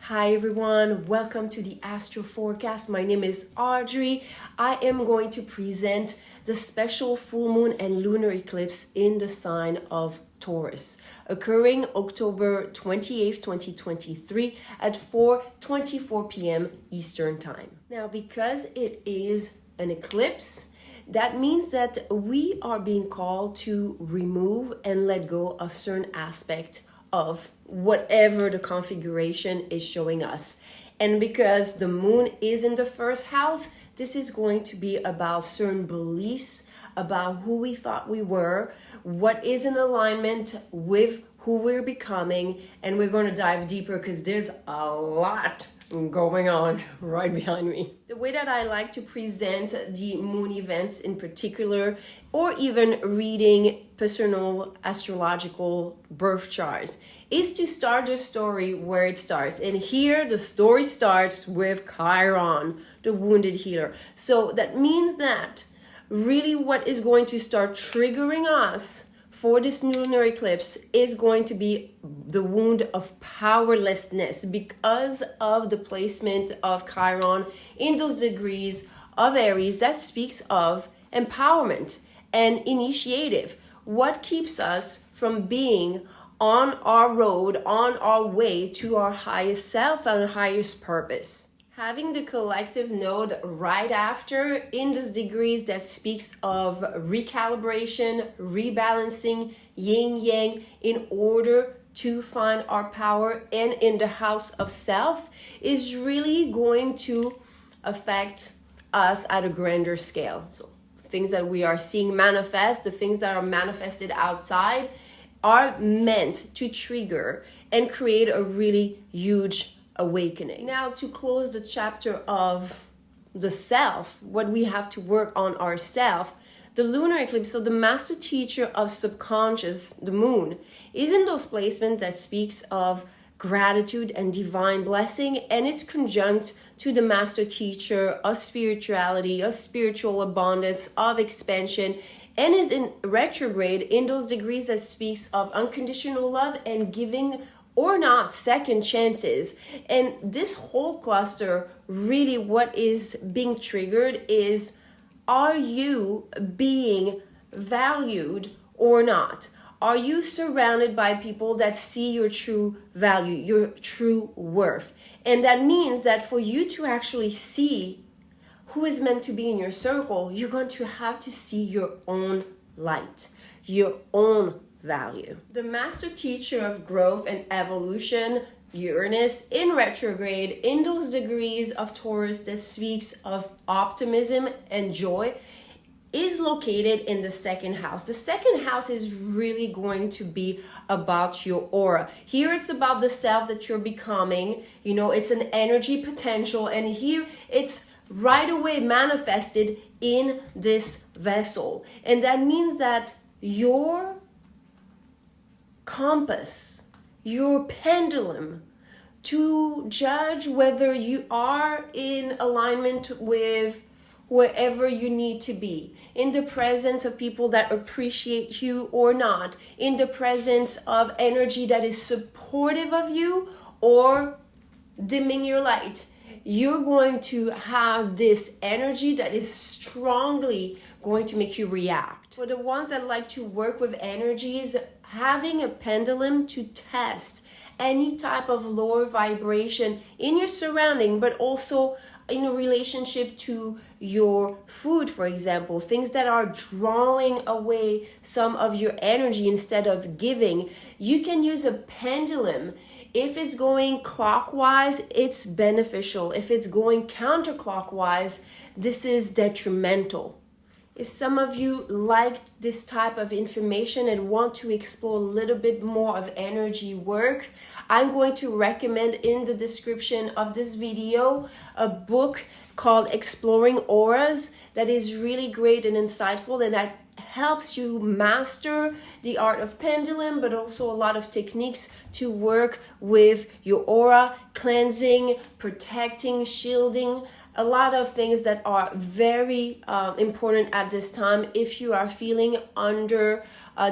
Hi everyone, welcome to the Astro Forecast. My name is Audrey. I am going to present the special full moon and lunar eclipse in the sign of Taurus, occurring October 28th, 2023 at 4:24 p.m. Eastern Time. Now, because it is an eclipse, that means that we are being called to remove and let go of certain aspects of whatever the configuration is showing us. And because the moon is in the first house, this is going to be about certain beliefs about who we thought we were, what is in alignment with who we're becoming, and we're going to dive deeper because there's a lot going on right behind me. The way that I like to present the moon events in particular, or even reading personal astrological birth charts, is to start the story where it starts. And here the story starts with Chiron, the wounded healer. So that means that really what is going to start triggering us for this lunar eclipse is going to be the wound of powerlessness because of the placement of Chiron in those degrees of Aries that speaks of empowerment and initiative. What keeps us from being on our road, on our way to our highest self and highest purpose? Having the collective node right after in those degrees that speaks of recalibration, rebalancing, yin-yang in order to find our power and in the house of self is really going to affect us at a grander scale. So things that we are seeing manifest, the things that are manifested outside are meant to trigger and create a really huge awakening. Now, to close the chapter of the self, what we have to work on ourselves, the lunar eclipse, so the master teacher of subconscious, the moon, is in those placements that speaks of gratitude and divine blessing, and it's conjunct to the master teacher of spirituality, of spiritual abundance, of expansion, and is in retrograde in those degrees that speaks of unconditional love and giving or not second chances. And this whole cluster, really what is being triggered is, are you being valued or not? Are you surrounded by people that see your true value, your true worth? And that means that for you to actually see who is meant to be in your circle, you're going to have to see your own light, your own value. The master teacher of growth and evolution, Uranus in retrograde in those degrees of Taurus that speaks of optimism and joy, is located in the second house. The second house is really going to be about your aura. Here it's about the self that you're becoming. You know, it's an energy potential, and here it's right away manifested in this vessel. And that means that your compass, your pendulum, to judge whether you are in alignment with wherever you need to be, in the presence of people that appreciate you or not, in the presence of energy that is supportive of you or dimming your light. You're going to have this energy that is strongly going to make you react. For the ones that like to work with energies, having a pendulum to test any type of lower vibration in your surrounding, but also in a relationship to your food, for example, things that are drawing away some of your energy instead of giving, you can use a pendulum. If it's going clockwise, it's beneficial. If it's going counterclockwise, this is detrimental. If some of you liked this type of information and want to explore a little bit more of energy work, I'm going to recommend in the description of this video a book called Exploring Auras that is really great and insightful, and that helps you master the art of pendulum, but also a lot of techniques to work with your aura, cleansing, protecting, shielding, a lot of things that are very important at this time if you are feeling under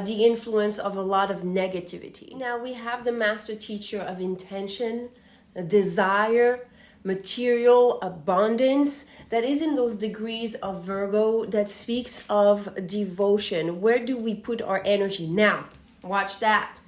the influence of a lot of negativity. Now we have the master teacher of intention, desire, material abundance, that is in those degrees of Virgo that speaks of devotion. Where do we put our energy? Now, watch that.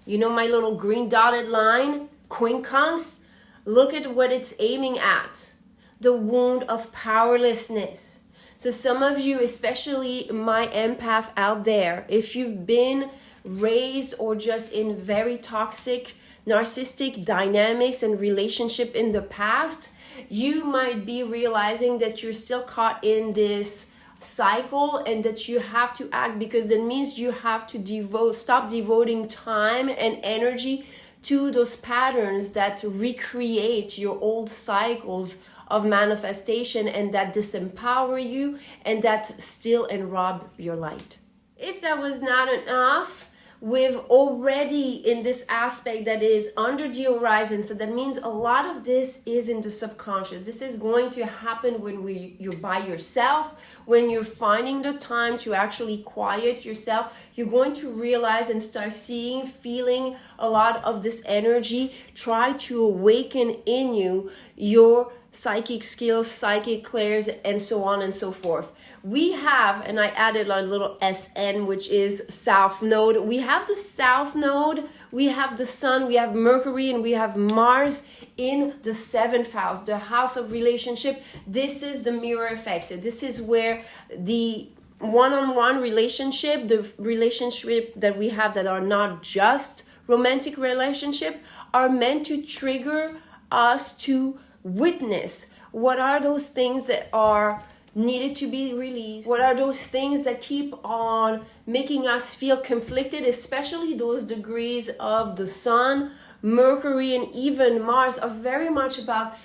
You know my little green dotted line, quincunx? Look at what it's aiming at. The wound of powerlessness. So some of you, especially my empath out there, if you've been raised or just in very toxic, narcissistic dynamics and relationship in the past, you might be realizing that you're still caught in this cycle and that you have to act, because that means you have to stop devoting time and energy to those patterns that recreate your old cycles of manifestation and that disempower you and that steal and rob your light. If that was not enough, we've already in this aspect that is under the horizon. So that means a lot of this is in the subconscious. This is going to happen when you're by yourself, when you're finding the time to actually quiet yourself. You're going to realize and start seeing, feeling a lot of this energy try to awaken in you your psychic skills, psychic clairs, and so on and so forth. We have, and I added a little SN, which is South Node. We have the South Node, we have the Sun, we have Mercury, and we have Mars in the 7th house, the house of relationship. This is the mirror effect. This is where the one-on-one relationship, the relationship that we have that are not just romantic relationship, are meant to trigger us to witness what are those things that are needed to be released, what are those things that keep on making us feel conflicted, especially those degrees of the Sun, Mercury, and even Mars are very much about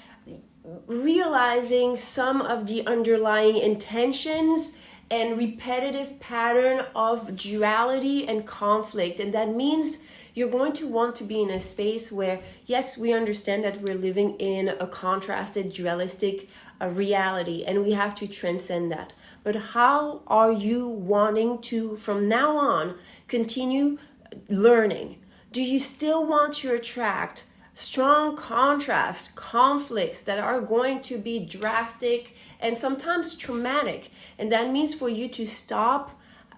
realizing some of the underlying intentions and repetitive pattern of duality and conflict. And that means you're going to want to be in a space where, yes, we understand that we're living in a contrasted, dualistic reality, and we have to transcend that. But how are you wanting to, from now on, continue learning? Do you still want to attract strong contrast, conflicts that are going to be drastic and sometimes traumatic? And that means for you to stop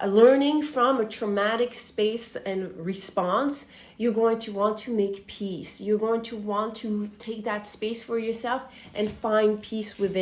learning from a traumatic space and response. You're going to want to make peace. You're going to want to take that space for yourself and find peace with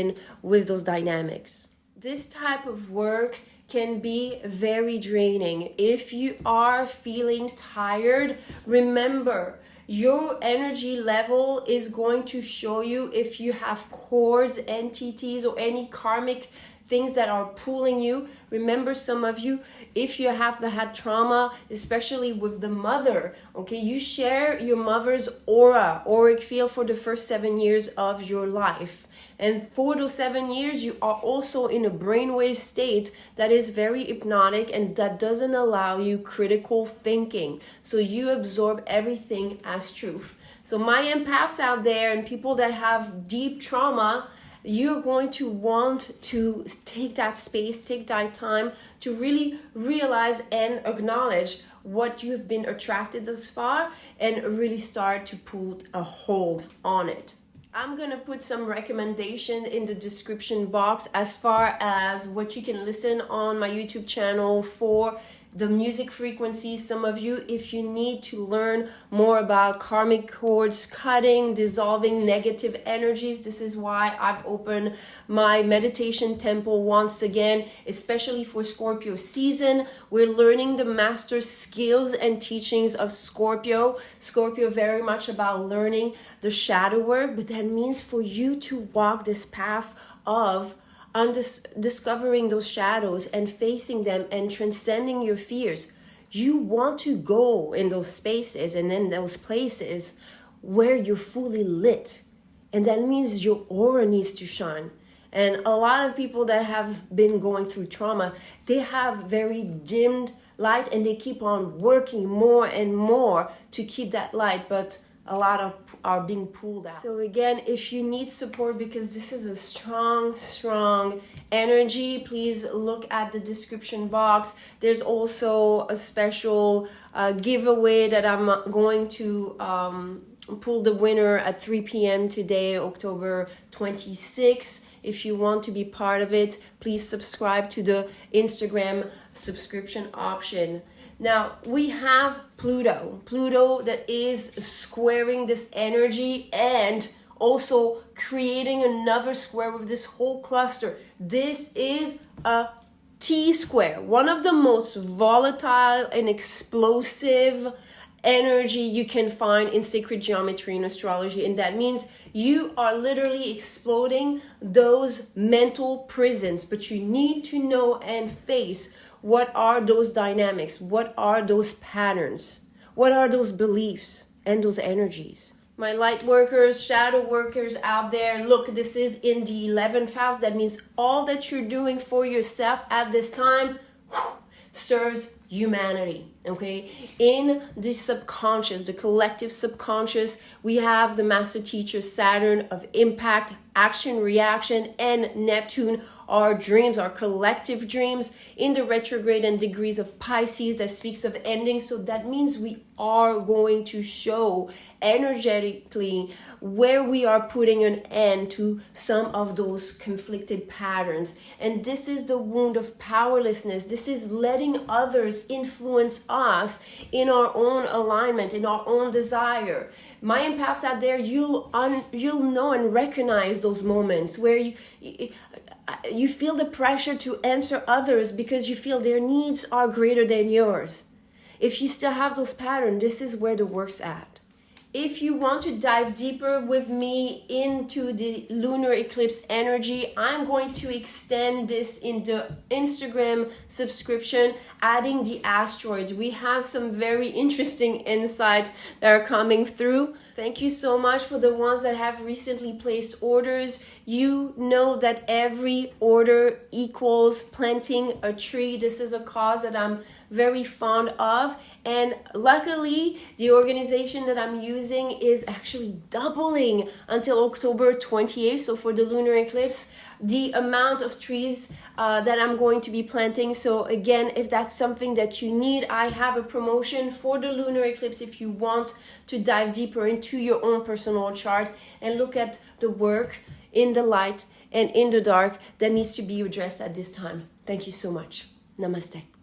those dynamics. This type of work can be very draining. If you are feeling tired, remember, your energy level is going to show you if you have cords, entities, or any karmic things that are pulling you. Remember, some of you, if you have had trauma, especially with the mother, okay, you share your mother's auric field for the first 7 years of your life. And for those 7 years, you are also in a brainwave state that is very hypnotic and that doesn't allow you critical thinking. So you absorb everything as truth. So my empaths out there and people that have deep trauma, you're going to want to take that space, take that time to really realize and acknowledge what you've been attracted thus far and really start to put a hold on it. I'm going to put some recommendation in the description box as far as what you can listen on my YouTube channel for the music frequencies. Some of you, if you need to learn more about karmic cords cutting, dissolving negative energies, this is why I've opened my meditation temple once again, especially for Scorpio season. We're learning the master skills and teachings of Scorpio. Scorpio very much about learning the shadow work, but that means for you to walk this path of discovering those shadows and facing them and transcending your fears. You want to go in those spaces and in those places where you're fully lit. And that means your aura needs to shine. And a lot of people that have been going through trauma, they have very dimmed light and they keep on working more and more to keep that light. But a lot of are being pulled out. So again, if you need support, because this is a strong energy, please look at the description box. There's also a special giveaway that I'm going to pull the winner at 3 p.m. today, October 26th. If you want to be part of it, please subscribe to the Instagram subscription option. Now, we have Pluto that is squaring this energy and also creating another square with this whole cluster. This is a T-square, one of the most volatile and explosive energy you can find in sacred geometry and astrology, and that means you are literally exploding those mental prisons, but you need to know and face what are those dynamics, what are those patterns, what are those beliefs and those energies. My light workers, shadow workers out there, look, this is in the 11th house. That means all that you're doing for yourself at this time serves humanity, okay? In the subconscious, the collective subconscious, we have the master teacher Saturn of impact, action, reaction, and Neptune, our dreams, our collective dreams, in the retrograde and degrees of Pisces that speaks of ending. So that means we are going to show energetically where we are putting an end to some of those conflicted patterns. And this is the wound of powerlessness. This is letting others influence us in our own alignment, in our own desire. My empaths out there, you'll know and recognize those moments where you feel the pressure to answer others because you feel their needs are greater than yours. If you still have those patterns, this is where the work's at. If you want to dive deeper with me into the lunar eclipse energy, I'm going to extend this in the Instagram subscription, adding the asteroids. We have some very interesting insights that are coming through. Thank you so much for the ones that have recently placed orders. You know that every order equals planting a tree. This is a cause that I'm very fond of, and luckily the organization that I'm using is actually doubling until October 28th. So for the lunar eclipse, the amount of trees that I'm going to be planting. So again, if that's something that you need, I have a promotion for the lunar eclipse if you want to dive deeper into your own personal chart and look at the work in the light and in the dark that needs to be addressed at this time. Thank you so much. Namaste.